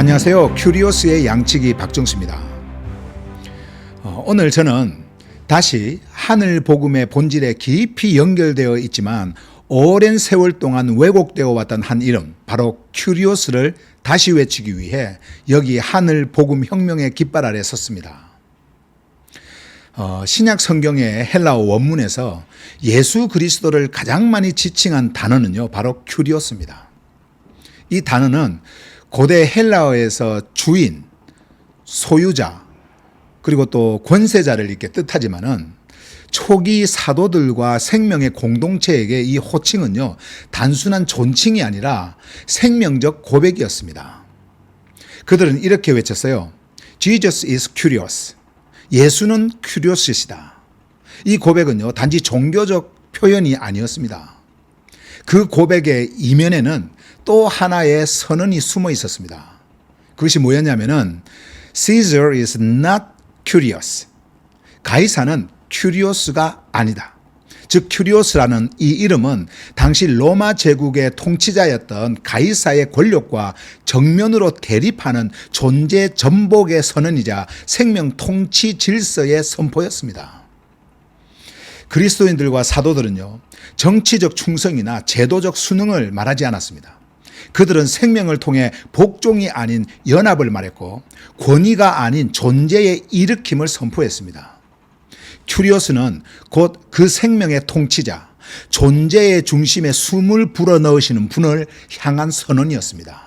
안녕하세요. 큐리오스의 양치기 박정수입니다. 오늘 저는 다시 하늘 복음의 본질에 깊이 연결되어 있지만 오랜 세월 동안 왜곡되어 왔던 한 이름, 바로 큐리오스를 다시 외치기 위해 여기 하늘 복음 혁명의 깃발 아래 섰습니다. 신약 성경의 헬라어 원문에서 예수 그리스도를 가장 많이 지칭한 단어는요, 바로 큐리오스입니다. 이 단어는 고대 헬라어에서 주인, 소유자, 그리고 또 권세자를 이렇게 뜻하지만은 초기 사도들과 생명의 공동체에게 이 호칭은요, 단순한 존칭이 아니라 생명적 고백이었습니다. 그들은 이렇게 외쳤어요. Jesus is curious. 예수는 큐리오스이시다. 이 고백은요, 단지 종교적 표현이 아니었습니다. 그 고백의 이면에는 또 하나의 선언이 숨어 있었습니다. 그것이 뭐였냐면은 Caesar is not curious. 가이사는 큐리오스가 아니다. 즉 큐리오스라는 이 이름은 당시 로마 제국의 통치자였던 가이사의 권력과 정면으로 대립하는 존재 전복의 선언이자 생명 통치 질서의 선포였습니다. 그리스도인들과 사도들은요, 정치적 충성이나 제도적 순응을 말하지 않았습니다. 그들은 생명을 통해 복종이 아닌 연합을 말했고 권위가 아닌 존재의 일으킴을 선포했습니다. 큐리오스는 곧 그 생명의 통치자, 존재의 중심에 숨을 불어넣으시는 분을 향한 선언이었습니다.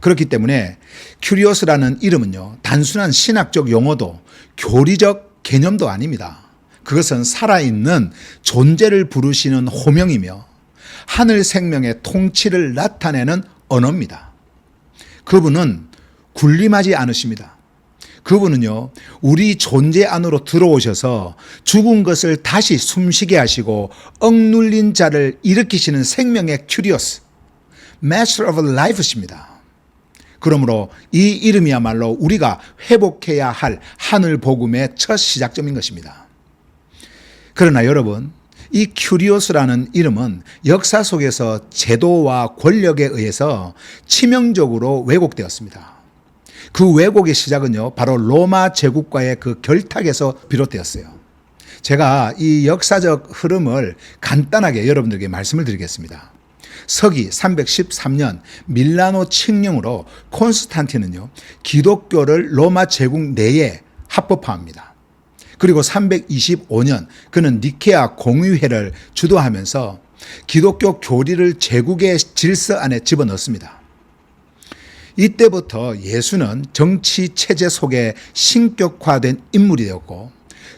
그렇기 때문에 큐리오스라는 이름은요, 단순한 신학적 용어도 교리적 개념도 아닙니다. 그것은 살아있는 존재를 부르시는 호명이며 하늘 생명의 통치를 나타내는 언어입니다. 그분은 군림하지 않으십니다. 그분은요, 우리 존재 안으로 들어오셔서 죽은 것을 다시 숨쉬게 하시고 억눌린 자를 일으키시는 생명의 큐리오스, Master of Life십니다. 그러므로 이 이름이야말로 우리가 회복해야 할 하늘 복음의 첫 시작점인 것입니다. 그러나 여러분, 이 큐리오스라는 이름은 역사 속에서 제도와 권력에 의해서 치명적으로 왜곡되었습니다. 그 왜곡의 시작은요, 바로 로마 제국과의 그 결탁에서 비롯되었어요. 제가 이 역사적 흐름을 간단하게 여러분들에게 말씀을 드리겠습니다. 서기 313년 밀라노 칙령으로 콘스탄틴은요, 기독교를 로마 제국 내에 합법화합니다. 그리고 325년 그는 니케아 공의회를 주도하면서 기독교 교리를 제국의 질서 안에 집어넣습니다. 이때부터 예수는 정치 체제 속에 신격화된 인물이 되었고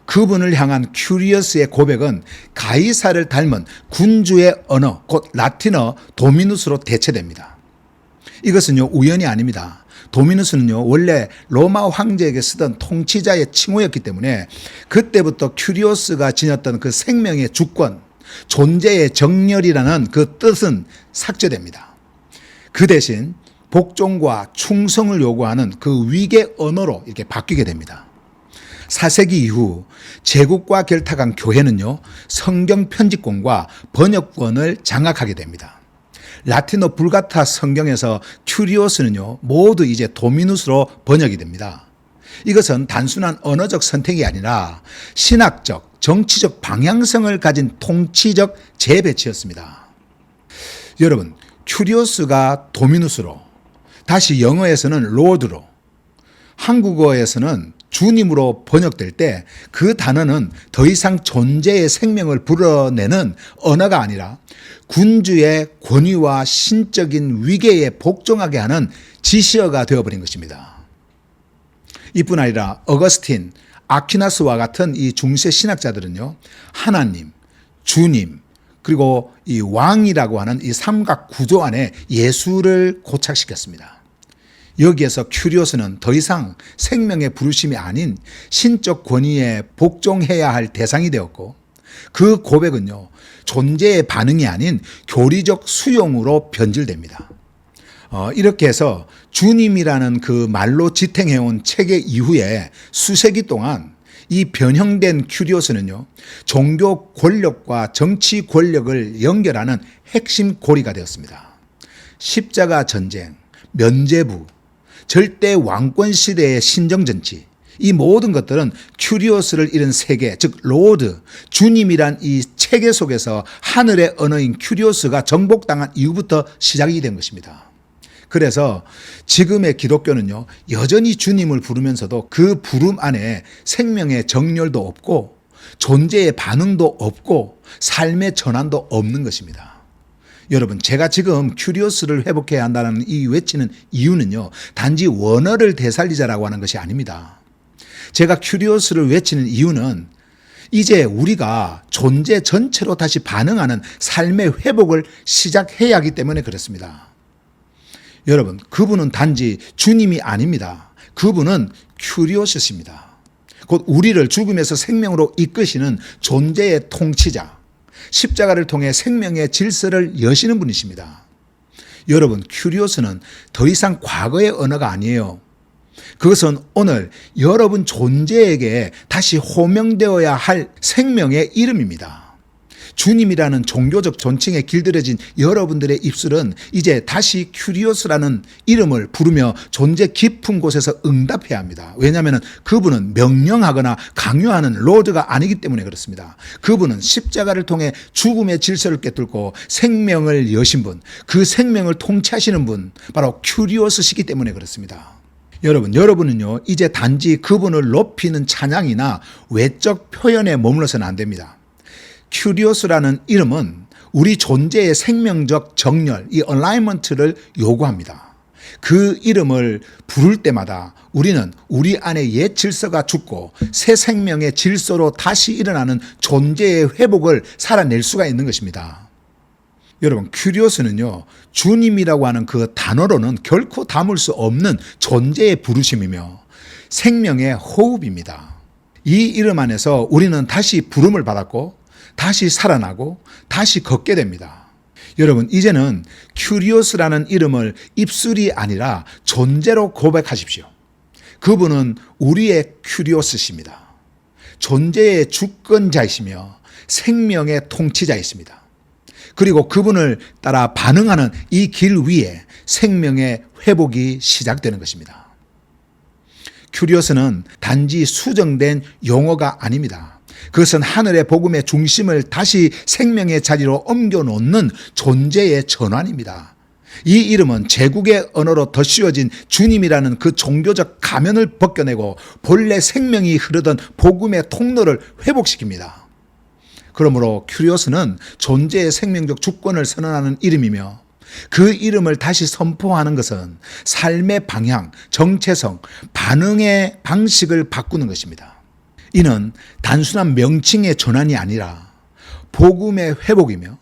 그분을 향한 큐리오스의 고백은 가이사를 닮은 군주의 언어, 곧 라틴어 도미누스로 대체됩니다. 이것은요, 우연이 아닙니다. 도미누스는요, 원래 로마 황제에게 쓰던 통치자의 칭호였기 때문에 그때부터 큐리오스가 지녔던 그 생명의 주권, 존재의 정렬이라는 그 뜻은 삭제됩니다. 그 대신 복종과 충성을 요구하는 그 위계 언어로 이렇게 바뀌게 됩니다. 4세기 이후 제국과 결탁한 교회는요, 성경 편집권과 번역권을 장악하게 됩니다. 라틴어 불가타 성경에서 큐리오스는요, 모두 이제 도미누스로 번역이 됩니다. 이것은 단순한 언어적 선택이 아니라 신학적, 정치적 방향성을 가진 통치적 재배치였습니다. 여러분, 큐리오스가 도미누스로, 다시 영어에서는 로드로, 한국어에서는 주님으로 번역될 때 그 단어는 더 이상 존재의 생명을 불어내는 언어가 아니라 군주의 권위와 신적인 위계에 복종하게 하는 지시어가 되어버린 것입니다. 이뿐 아니라 어거스틴, 아퀴나스와 같은 이 중세 신학자들은요, 하나님, 주님, 그리고 이 왕이라고 하는 이 삼각 구조 안에 예수를 고착시켰습니다. 여기에서 큐리오스는 더 이상 생명의 부르심이 아닌 신적 권위에 복종해야 할 대상이 되었고 그 고백은요, 존재의 반응이 아닌 교리적 수용으로 변질됩니다. 이렇게 해서 주님이라는 그 말로 지탱해온 체계 이후에 수세기 동안 이 변형된 큐리오스는요, 종교 권력과 정치 권력을 연결하는 핵심 고리가 되었습니다. 십자가 전쟁, 면죄부, 절대 왕권 시대의 신정전치, 이 모든 것들은 큐리오스를 잃은 세계, 즉 로드, 주님이란 이 체계 속에서 하늘의 언어인 큐리오스가 정복당한 이후부터 시작이 된 것입니다. 그래서 지금의 기독교는요, 여전히 주님을 부르면서도 그 부름 안에 생명의 정렬도 없고 존재의 반응도 없고 삶의 전환도 없는 것입니다. 여러분, 제가 지금 큐리오스를 회복해야 한다는 이 외치는 이유는요, 단지 원어를 되살리자라고 하는 것이 아닙니다. 제가 큐리오스를 외치는 이유는 이제 우리가 존재 전체로 다시 반응하는 삶의 회복을 시작해야 하기 때문에 그렇습니다. 여러분, 그분은 단지 주님이 아닙니다. 그분은 큐리오스십니다. 곧 우리를 죽음에서 생명으로 이끄시는 존재의 통치자, 십자가를 통해 생명의 질서를 여시는 분이십니다. 여러분, 큐리오스는 더 이상 과거의 언어가 아니에요. 그것은 오늘 여러분 존재에게 다시 호명되어야 할 생명의 이름입니다. 주님이라는 종교적 존칭에 길들여진 여러분들의 입술은 이제 다시 큐리오스라는 이름을 부르며 존재 깊은 곳에서 응답해야 합니다. 왜냐하면 그분은 명령하거나 강요하는 로드가 아니기 때문에 그렇습니다. 그분은 십자가를 통해 죽음의 질서를 깨뚫고 생명을 여신 분, 그 생명을 통치하시는 분, 바로 큐리오스시기 때문에 그렇습니다. 여러분은요, 이제 단지 그분을 높이는 찬양이나 외적 표현에 머물러서는 안 됩니다. 큐리오스라는 이름은 우리 존재의 생명적 정렬, 이 얼라이먼트를 요구합니다. 그 이름을 부를 때마다 우리는 우리 안에 옛 질서가 죽고 새 생명의 질서로 다시 일어나는 존재의 회복을 살아낼 수가 있는 것입니다. 여러분, 큐리오스는요, 주님이라고 하는 그 단어로는 결코 담을 수 없는 존재의 부르심이며 생명의 호흡입니다. 이 이름 안에서 우리는 다시 부름을 받았고 다시 살아나고 다시 걷게 됩니다. 여러분, 이제는 큐리오스라는 이름을 입술이 아니라 존재로 고백하십시오. 그분은 우리의 큐리오스십니다. 존재의 주권자이시며 생명의 통치자이십니다. 그리고 그분을 따라 반응하는 이 길 위에 생명의 회복이 시작되는 것입니다. 큐리오스는 단지 수정된 용어가 아닙니다. 그것은 하늘의 복음의 중심을 다시 생명의 자리로 옮겨놓는 존재의 전환입니다. 이 이름은 제국의 언어로 덧씌워진 주님이라는 그 종교적 가면을 벗겨내고 본래 생명이 흐르던 복음의 통로를 회복시킵니다. 그러므로 큐리오스는 존재의 생명적 주권을 선언하는 이름이며 그 이름을 다시 선포하는 것은 삶의 방향, 정체성, 반응의 방식을 바꾸는 것입니다. 이는 단순한 명칭의 전환이 아니라 복음의 회복이며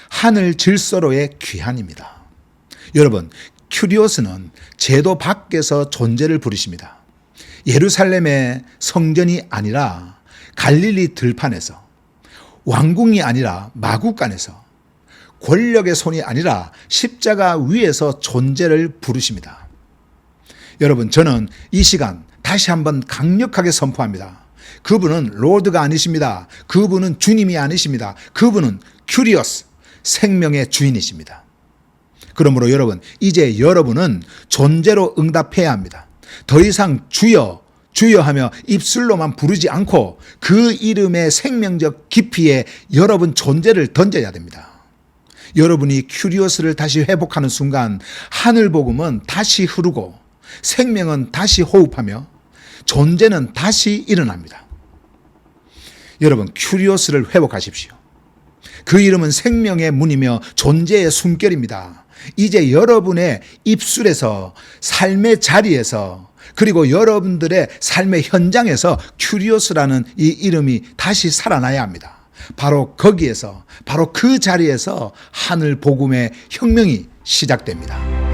하늘 질서로의 귀환입니다. 여러분, 큐리오스는 제도 밖에서 존재를 부르십니다. 예루살렘의 성전이 아니라 갈릴리 들판에서, 왕궁이 아니라 마구간에서, 권력의 손이 아니라 십자가 위에서 존재를 부르십니다. 여러분, 저는 이 시간 다시 한번 강력하게 선포합니다. 그분은 로드가 아니십니다. 그분은 주님이 아니십니다. 그분은 큐리오스, 생명의 주인이십니다. 그러므로 여러분, 이제 여러분은 존재로 응답해야 합니다. 더 이상 주여, 주여 하며 입술로만 부르지 않고 그 이름의 생명적 깊이에 여러분 존재를 던져야 됩니다. 여러분이 큐리오스를 다시 회복하는 순간 하늘 복음은 다시 흐르고 생명은 다시 호흡하며 존재는 다시 일어납니다. 여러분, 큐리오스를 회복하십시오. 그 이름은 생명의 문이며 존재의 숨결입니다. 이제 여러분의 입술에서, 삶의 자리에서, 그리고 여러분들의 삶의 현장에서 큐리오스라는 이 이름이 다시 살아나야 합니다. 바로 거기에서, 바로 그 자리에서 하늘 복음의 혁명이 시작됩니다.